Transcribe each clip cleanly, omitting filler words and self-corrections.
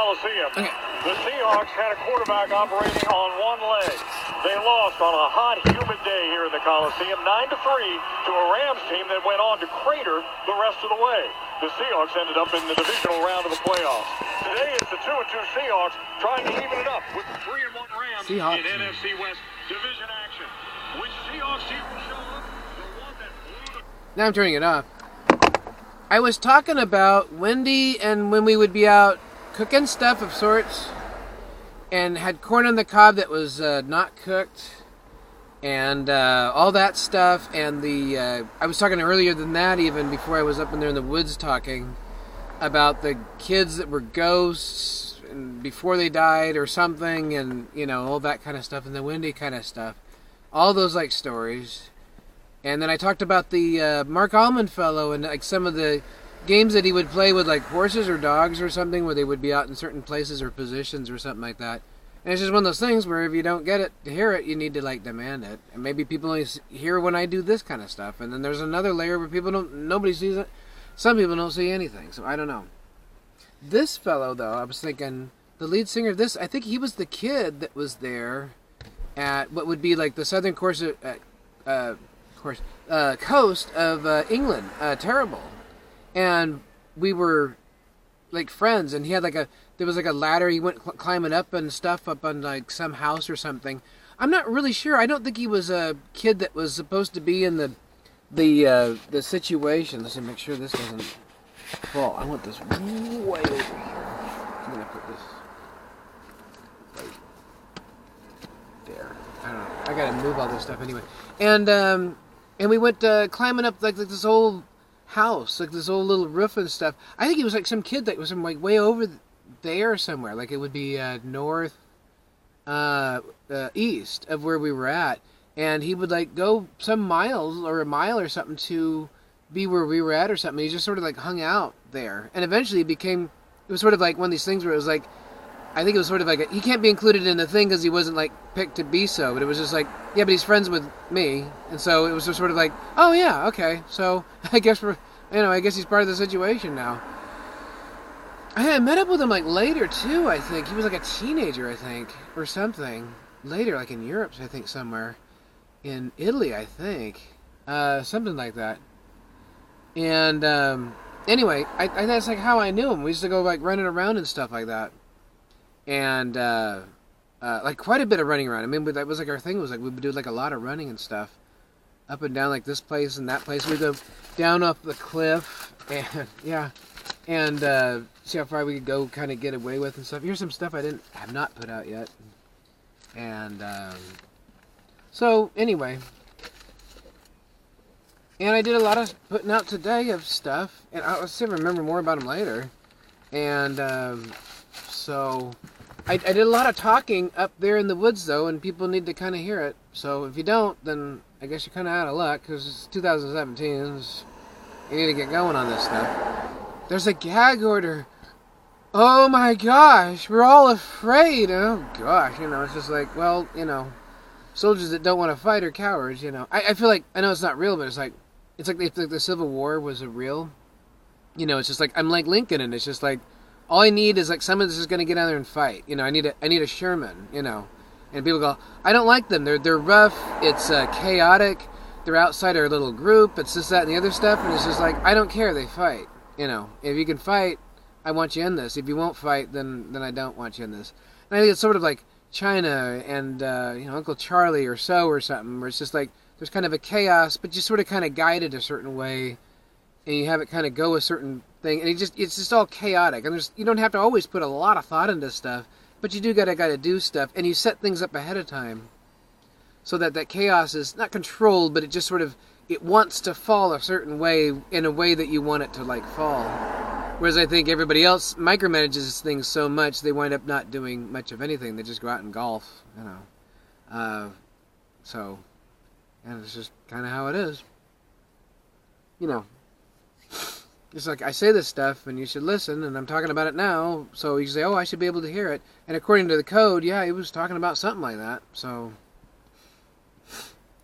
Coliseum. Okay. The Seahawks had a quarterback operating on one leg. They lost on a hot, humid day here in the Coliseum, 9-3 to a Rams team that went on to crater the rest of the way. The Seahawks ended up in the divisional round of the playoffs. Today it's the 2-2 Seahawks trying to even it up with the 3-1 Rams in NFC West division action. Which Seahawks team will show up? The one that blew the... Now I'm turning it off. I was talking about Wendy and when we would be out cooking stuff of sorts and had corn on the cob that was not cooked and all that stuff, and I was talking earlier than that, even before I was up in there in the woods, talking about the kids that were ghosts and before they died or something, and all that kind of stuff, and the Wendy kind of stuff, all those like stories. And then I talked about the Mark Almond fellow and like some of the games that he would play with like horses or dogs or something, where they would be out in certain places or positions or something like that. And it's just one of those things where if you don't get it to hear it, you need to like demand it. And maybe people only hear when I do this kind of stuff. And then there's another layer where nobody sees it. Some people don't see anything. So I don't know. This fellow though, I was thinking the lead singer of this, I think he was the kid that was there at what would be like the southern coast of England, Terrible, and we were like friends. And he had there was like a ladder he went climbing up and stuff up on like some house or something. I'm not really sure. I don't think he was a kid that was supposed to be in the situation. Let's make sure this doesn't fall. I want this way over here. I'm gonna put this right there. I don't know. I gotta move all this stuff anyway. And we went climbing up like this old house, like this old little roof and stuff. I think he was like some kid that was from like way over there somewhere. Like it would be east of where we were at. And he would like go some miles or a mile or something to be where we were at or something. He just sort of like hung out there. And eventually it was sort of like one of these things where it was like, I think it was sort of like, he can't be included in the thing because he wasn't like picked to be so, but it was just like, yeah, but he's friends with me. And so it was just sort of like, oh yeah, okay. So I guess I guess he's part of the situation now. I met up with him like later too, I think. He was like a teenager, I think, or something. Later, like in Europe, I think somewhere. In Italy, I think. Something like that. And anyway, that's like how I knew him. We used to go like running around and stuff like that. And like quite a bit of running around. I mean, that was like our thing. Was like we would do like a lot of running and stuff, up and down like this place and that place. We'd go down off the cliff and and see how far we could go, kind of get away with and stuff. Here's some stuff I have not put out yet. And so anyway, and I did a lot of putting out today of stuff, and I'll see if I remember more about them later. And so I did a lot of talking up there in the woods, though, and people need to kind of hear it. So if you don't, then I guess you're kind of out of luck, because it's 2017. You need to get going on this stuff. There's a gag order. Oh my gosh, we're all afraid. Oh gosh, it's just like, well, soldiers that don't want to fight are cowards, I feel like, I know it's not real, but it's like if the Civil War was a real, it's just like, I'm like Lincoln, and it's just like, all I need is like someone that's just going to get out there and fight. I need a Sherman, And people go, I don't like them. They're rough. It's chaotic. They're outside our little group. It's this, that, and the other stuff. And it's just like, I don't care. They fight. If you can fight, I want you in this. If you won't fight, then I don't want you in this. And I think it's sort of like China and Uncle Charlie or something, where it's just like there's kind of a chaos, but you sort of kind of guide it a certain way, and you have it kind of go a certain thing, and it's just all chaotic. And you don't have to always put a lot of thought into stuff, but you do gotta do stuff, and you set things up ahead of time, so that chaos is not controlled, but it just sort of, it wants to fall a certain way, in a way that you want it to like fall. Whereas I think everybody else micromanages things so much, they wind up not doing much of anything. They just go out and golf, So, and it's just kind of how it is. It's like, I say this stuff, and you should listen, and I'm talking about it now, so you say, oh, I should be able to hear it. And according to the code, yeah, he was talking about something like that. So,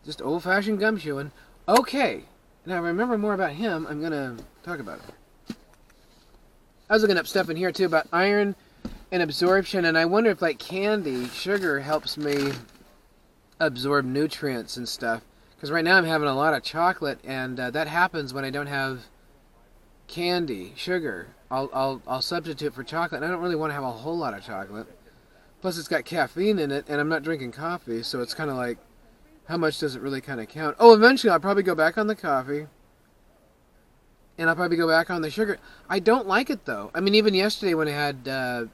just old-fashioned gumshoeing. Okay, now remember more about him, I'm going to talk about it. I was looking up stuff in here, too, about iron and absorption, and I wonder if like candy, sugar helps me absorb nutrients and stuff. Because right now I'm having a lot of chocolate, and that happens when I don't have candy, sugar. I'll substitute for chocolate, and I don't really want to have a whole lot of chocolate. Plus it's got caffeine in it, and I'm not drinking coffee, so it's kind of like, how much does it really kind of count? Oh, eventually I'll probably go back on the coffee, and I'll probably go back on the sugar. I don't like it, though. I mean, even yesterday when I had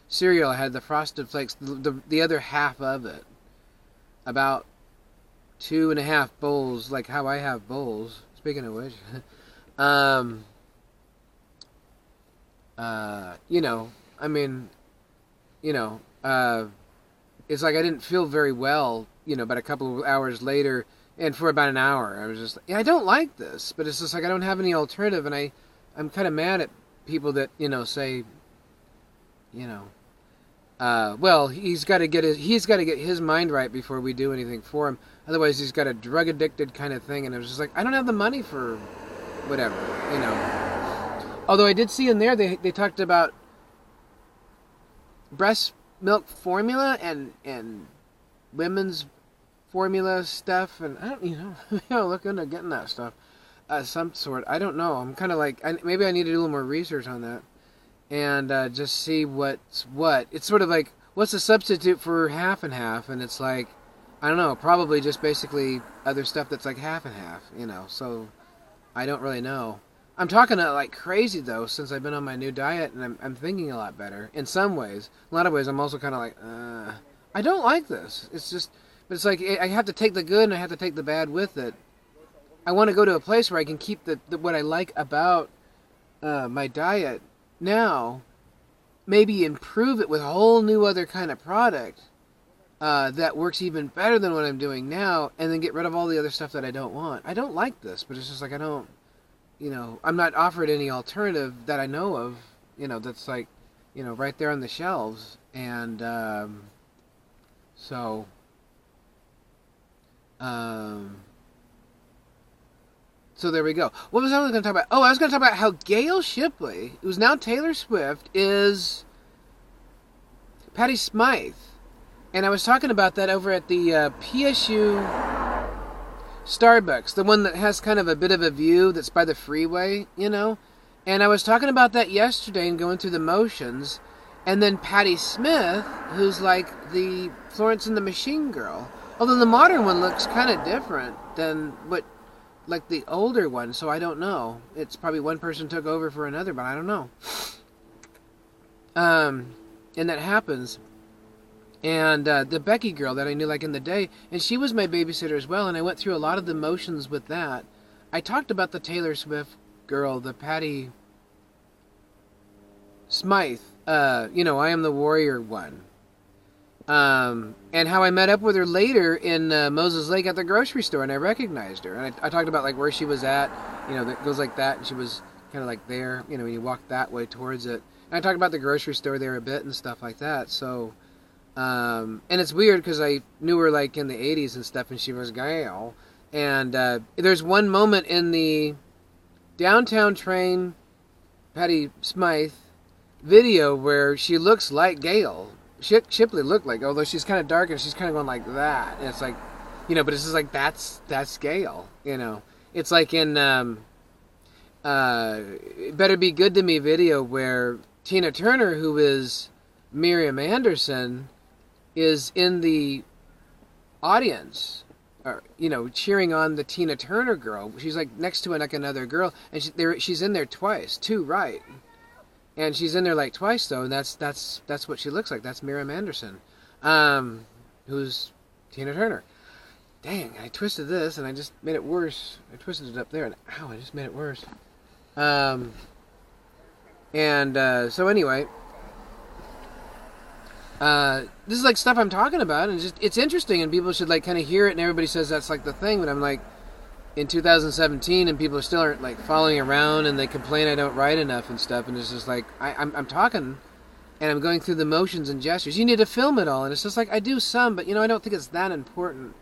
cereal, I had the Frosted Flakes, the other half of it. About 2.5 bowls, like how I have bowls. Speaking of which, you know, I mean, you know, it's like I didn't feel very well, you know, but a couple of hours later, and for about an hour, I was just like, yeah, I don't like this, but it's just like I don't have any alternative, and I'm kind of mad at people that, you know, say, you know, well, he's got to get his mind right before we do anything for him. Otherwise, he's got a drug addicted kind of thing, and it was just like, I don't have the money for whatever, you know. Although I did see in there they talked about breast milk formula and women's formula stuff, and I don't, you know, I'll look into getting that stuff, some sort. I don't know. I'm kind of like, maybe I need to do a little more research on that. And just see what's what. It's sort of like, what's a substitute for half and half? And it's like, I don't know, probably just basically other stuff that's like half and half, you know. So I don't really know. I'm talking like crazy, though, since I've been on my new diet, and I'm thinking a lot better in some ways. In a lot of ways, I'm also kind of like, I don't like this. It's just, but it's like I have to take the good and I have to take the bad with it. I want to go to a place where I can keep the what I like about my diet now, maybe improve it with a whole new other kind of product that works even better than what I'm doing now, and then get rid of all the other stuff that I don't want. I don't like this, but it's just like I don't, you know, I'm not offered any alternative that I know of, you know, that's like, you know, right there on the shelves. And so there we go. What was I going to talk about? Oh, I was going to talk about how Gail Shipley, who's now Taylor Swift, is Patty Smythe. And I was talking about that over at the PSU Starbucks, the one that has kind of a bit of a view that's by the freeway, you know? And I was talking about that yesterday and going through the motions. And then Patti Smith, who's like the Florence and the Machine girl. Although the modern one looks kind of different than what, like the older one, so I don't know. It's probably one person took over for another, but I don't know. And that happens. And the Becky girl that I knew like in the day, and she was my babysitter as well, and I went through a lot of the motions with that. I talked about the Taylor Swift girl, the Patty Smythe, you know, I Am the Warrior one. And how I met up with her later in Moses Lake at the grocery store, and I recognized her. And I talked about like where she was at, you know, that goes like that, and she was kind of like there, you know, when you walk that way towards it. And I talked about the grocery store there a bit and stuff like that. So, and it's weird because I knew her like in the 80s and stuff, and she was Gail. And there's one moment in the Downtown Train Patty Smythe video where she looks like Gail. Shipley looked like, although she's kind of dark and she's kind of going like that. And it's like, you know, but it's just like, that's Gail, you know. It's like in Better Be Good to Me video where Tina Turner, who is Miriam Anderson, is in the audience, or, you know, cheering on the Tina Turner girl. She's like next to like another girl, and she's in there twice, too, right? And she's in there like twice though, and that's what she looks like. That's Miriam Anderson, who's Tina Turner. Dang, I twisted this and I just made it worse. I twisted it up there, and ow, I just made it worse. So anyway, this is like stuff I'm talking about, and it's interesting, and people should like kind of hear it, and everybody says that's like the thing, but I'm like, in 2017, and people still aren't like following around, and they complain I don't write enough and stuff, and it's just like I'm talking, and I'm going through the motions and gestures. You need to film it all, and it's just like I do some, but you know, I don't think it's that important.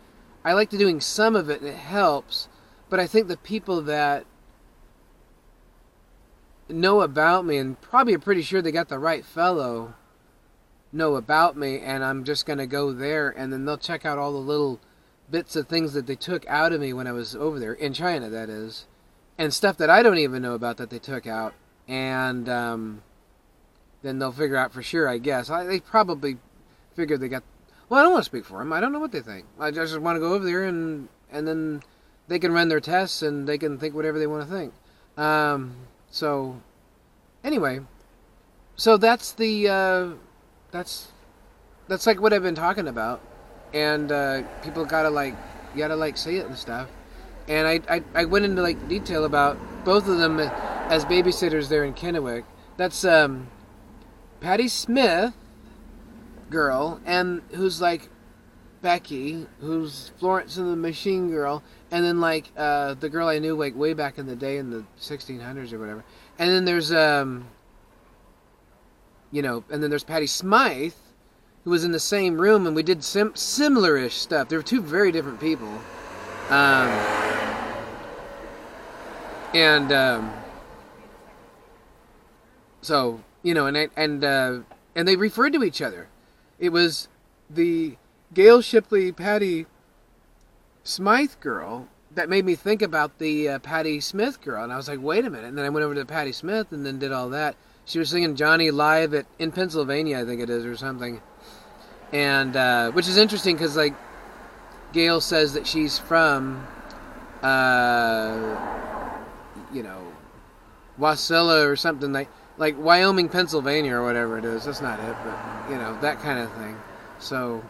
I like doing some of it, and it helps, but I think the people that know about me and probably are pretty sure they got the right fellow know about me, and I'm just going to go there, and then they'll check out all the little bits of things that they took out of me when I was over there, in China, that is, and stuff that I don't even know about that they took out, and then they'll figure out for sure, I guess. They probably figured they got... Well, I don't want to speak for them. I don't know what they think. I just want to go over there, and then they can run their tests, and they can think whatever they want to think. So, anyway, so that's the... That's like what I've been talking about, and people gotta see it and stuff. And I went into like detail about both of them as babysitters there in Kennewick. That's Patti Smith girl, and who's like Becky, who's Florence and the Machine Girl, and then like the girl I knew like way back in the day in the 1600s or whatever. And then there's and then there's Patty Smythe, who was in the same room, and we did similar-ish stuff. They were two very different people. So, and they referred to each other. It was the Gail Shipley, Patty Smythe girl that made me think about the Patti Smith girl. And I was like, wait a minute. And then I went over to Patti Smith and then did all that. She was singing Johnny live in Pennsylvania, I think it is, or something. And, which is interesting because, like, Gail says that she's from, Wasilla or something, like Wyoming, Pennsylvania, or whatever it is. That's not it, but, that kind of thing. So,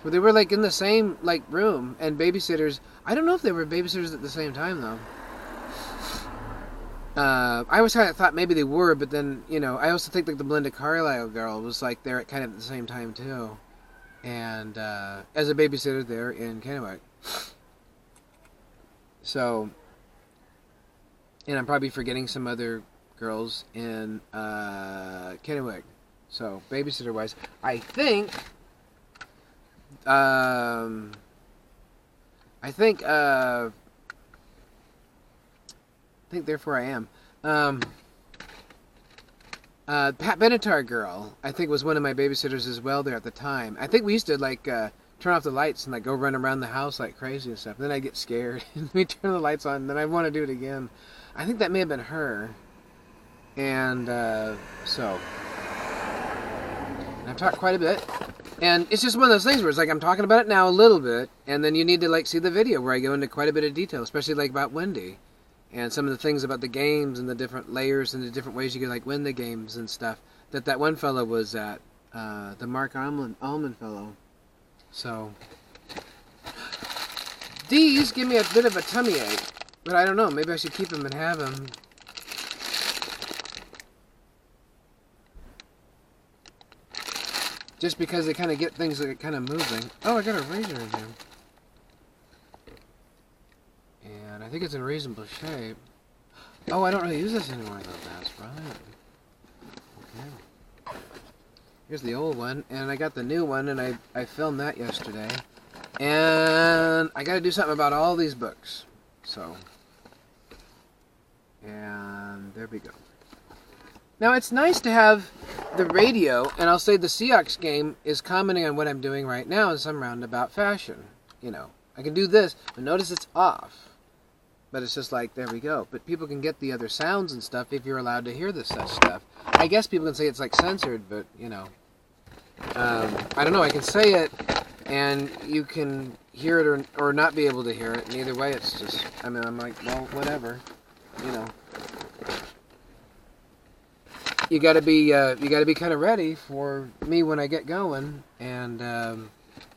but they were, like, in the same, like, room, and babysitters. I don't know if they were babysitters at the same time, though. I always kind of thought maybe they were, but then, I also think like the Belinda Carlisle girl was like there at kind of at the same time too. And, as a babysitter there in Kennewick. So, and I'm probably forgetting some other girls in, Kennewick. So, babysitter wise, I think, therefore I am. Pat Benatar girl, I think, was one of my babysitters as well there at the time. I think we used to like turn off the lights and like go run around the house like crazy and stuff. Then I get scared and we turn the lights on and then I want to do it again. I think that may have been her. And so I've talked quite a bit. And it's just one of those things where it's like I'm talking about it now a little bit, and then you need to like see the video where I go into quite a bit of detail, especially like about Wendy. And some of the things about the games and the different layers and the different ways you could like win the games and stuff that one fellow was at, the Mark Allman fellow. So these give me a bit of a tummy ache, but I don't know. Maybe I should keep them and have them. Just because they kind of get things like kind of moving. Oh, I got a razor in here. And I think it's in reasonable shape. Oh, I don't really use this anymore though. That's right. Okay. Here's the old one, and I got the new one, and I filmed that yesterday. And I got to do something about all these books. So, and there we go. Now, it's nice to have the radio, and I'll say the Seahawks game is commenting on what I'm doing right now in some roundabout fashion. I can do this, but notice it's off. But it's just like, there we go. But people can get the other sounds and stuff if you're allowed to hear this such stuff. I guess people can say it's like censored, but, I don't know. I can say it, and you can hear it or not be able to hear it. And either way, it's just, I'm like, well, whatever. You gotta be kind of ready for me when I get going. And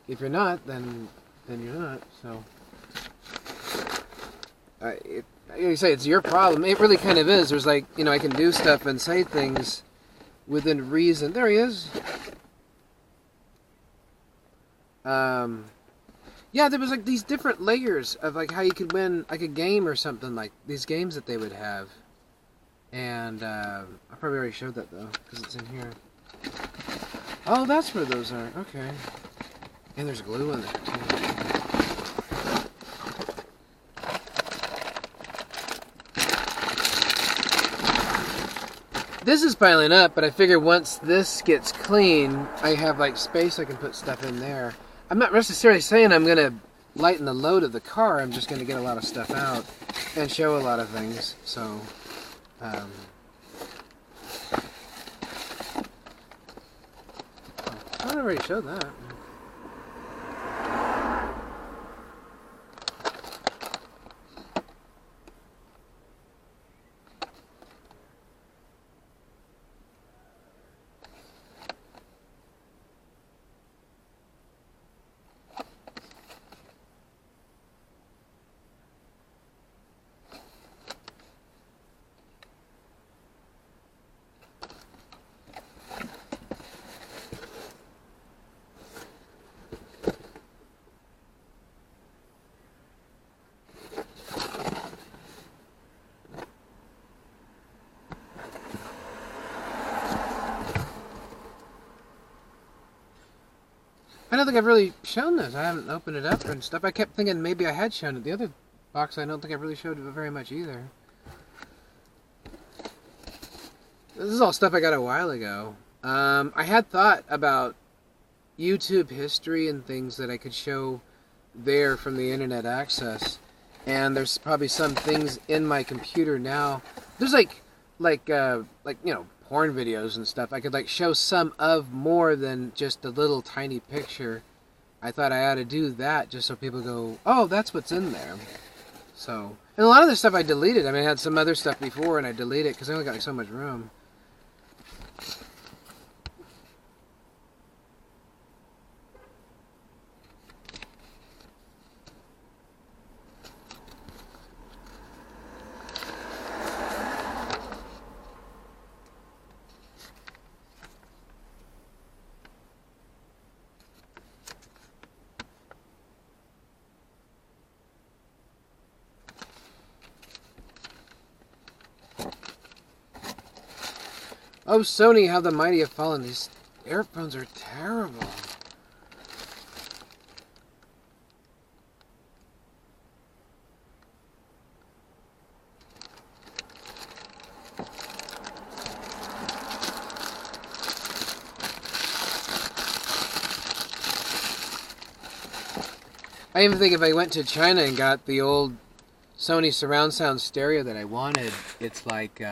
if you're not, then you're not. So. Like you say, it's your problem. It really kind of is. There's like, I can do stuff and say things within reason. There he is. Yeah, there was like these different layers of like how you could win like a game or something, like these games that they would have. And I probably already showed that though, because it's in here. Oh, that's where those are. Okay. And there's glue in there too. this is piling up, but I figure once this gets clean, I have like space I can put stuff in there. I'm not necessarily saying I'm going to lighten the load of the car. I'm just going to get a lot of stuff out and show a lot of things. So, oh, I already showed that. I don't think I've really shown this. I haven't opened it up and stuff. I kept thinking maybe I had shown it. The other box I don't think I really showed it very much either. This is all stuff I got a while ago. I had thought about YouTube history and things that I could show there from the internet access. And there's probably some things in my computer now. There's like you know, porn videos and stuff. I could like show some of more than just a little tiny picture. I thought I ought to do that just so people go, oh, that's what's in there. So, and a lot of the stuff I deleted. I mean, I had some other stuff before and I deleted it because I only got like so much room. Oh, Sony, how the mighty have fallen. These earphones are terrible. I even think if I went to China and got the old Sony surround sound stereo that I wanted, it's like,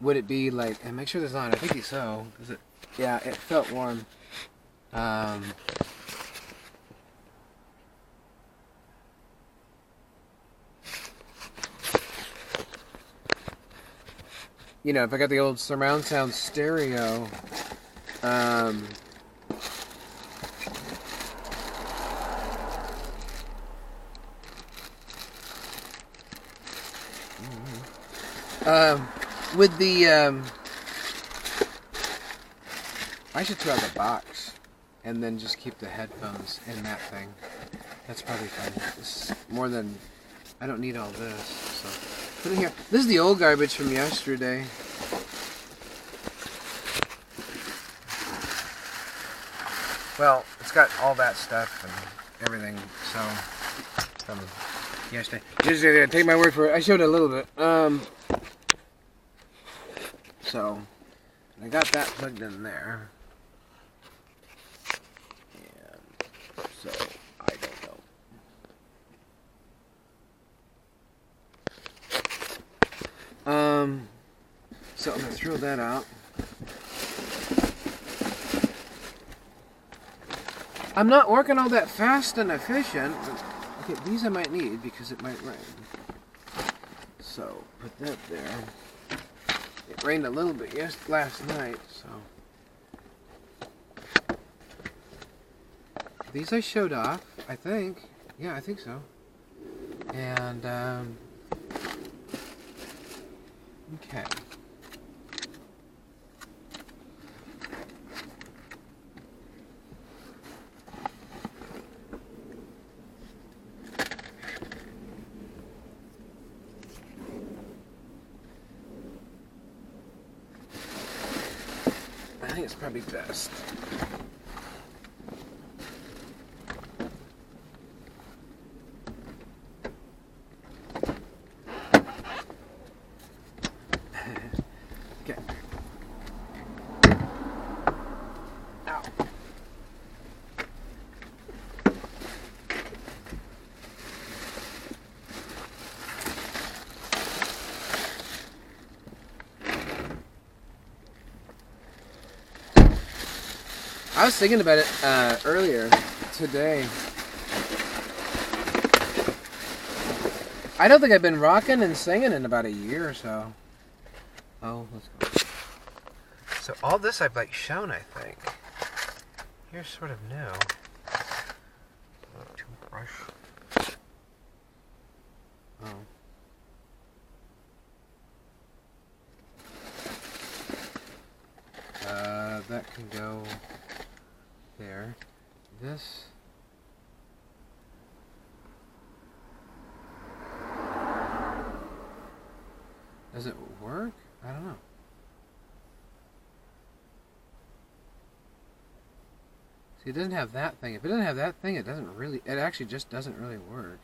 would it be like, and make sure this is on, I think so. Is it? Yeah, it felt warm. You know, if I got the old surround sound stereo, with the, I should throw out the box and then just keep the headphones in that thing. That's probably fine. This is more than, I don't need all this, so put it here. This is the old garbage from yesterday. Well, it's got all that stuff and everything, so from yesterday. Just take my word for it. I showed it a little bit. So, I got that plugged in there. And so, I don't know. So I'm going to throw that out. I'm not working all that fast and efficient. Okay, these I might need because it might rain. So, put that there. It rained a little bit last night, so. These I showed off, I think. Yeah, I think so. And, okay. I think it's probably best. I was thinking about it earlier today. I don't think I've been rocking and singing in about a year or so. Oh, let's go. So all this I've like shown, I think. Here's sort of new. Toothbrush. Oh. That can go there. This. Does it work? I don't know. See, it doesn't have that thing. If it doesn't have that thing, it doesn't really. It actually just doesn't really work.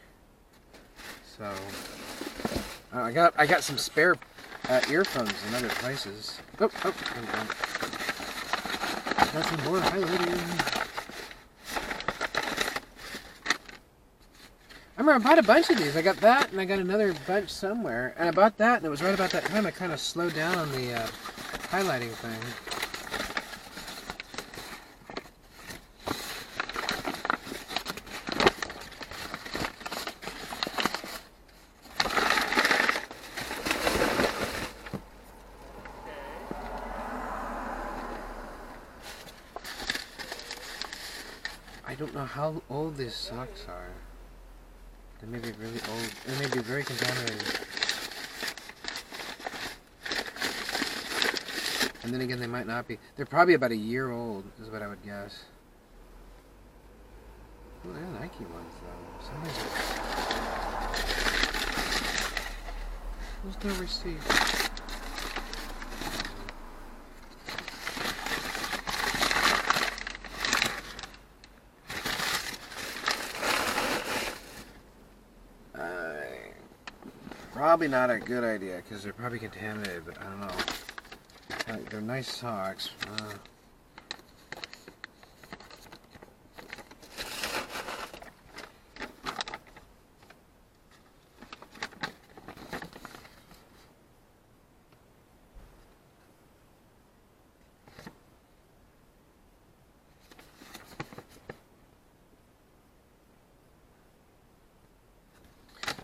So, I got some spare earphones in other places. Oh, there we go. Got some more highlighting. I remember I bought a bunch of these. I got that, and I got another bunch somewhere. And I bought that, and it was right about that time I kind of slowed down on the highlighting thing. I don't know how old these socks are. They may be really old. They may be very contaminated. And then again, they might not be. They're probably about a year old, is what I would guess. Oh, they're Nike ones, though. Somebody's... There's no receipt. Probably not a good idea because they're probably contaminated, but I don't know. They're nice socks.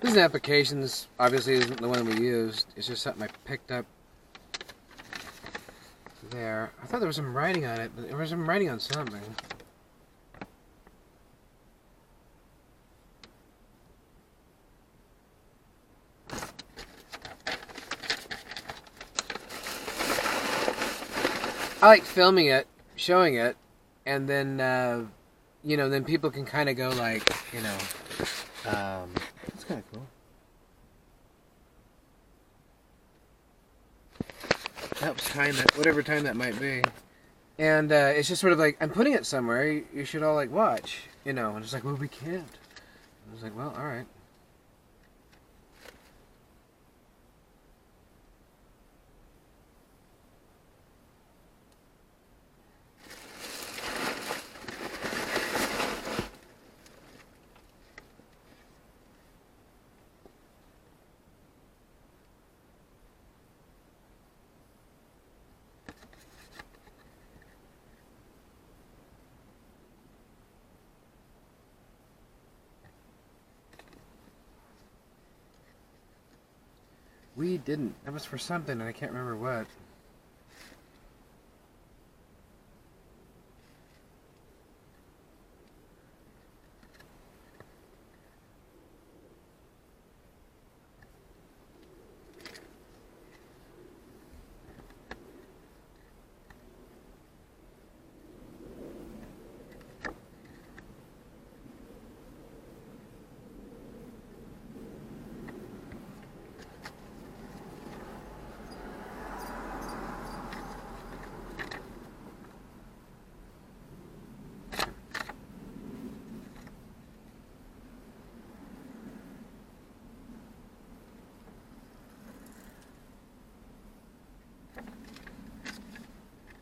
This is an application. This obviously isn't the one we used. It's just something I picked up there. I thought there was some writing on it, but there was some writing on something. I like filming it, showing it, and then, you know, then people can kind of go like, you know, that's kind of cool. Helps time that, whatever time that might be. And it's just sort of like, I'm putting it somewhere, you should all like watch, you know, and it's like, well, we can't. I was like, well, alright. We didn't. That was for something, and I can't remember what.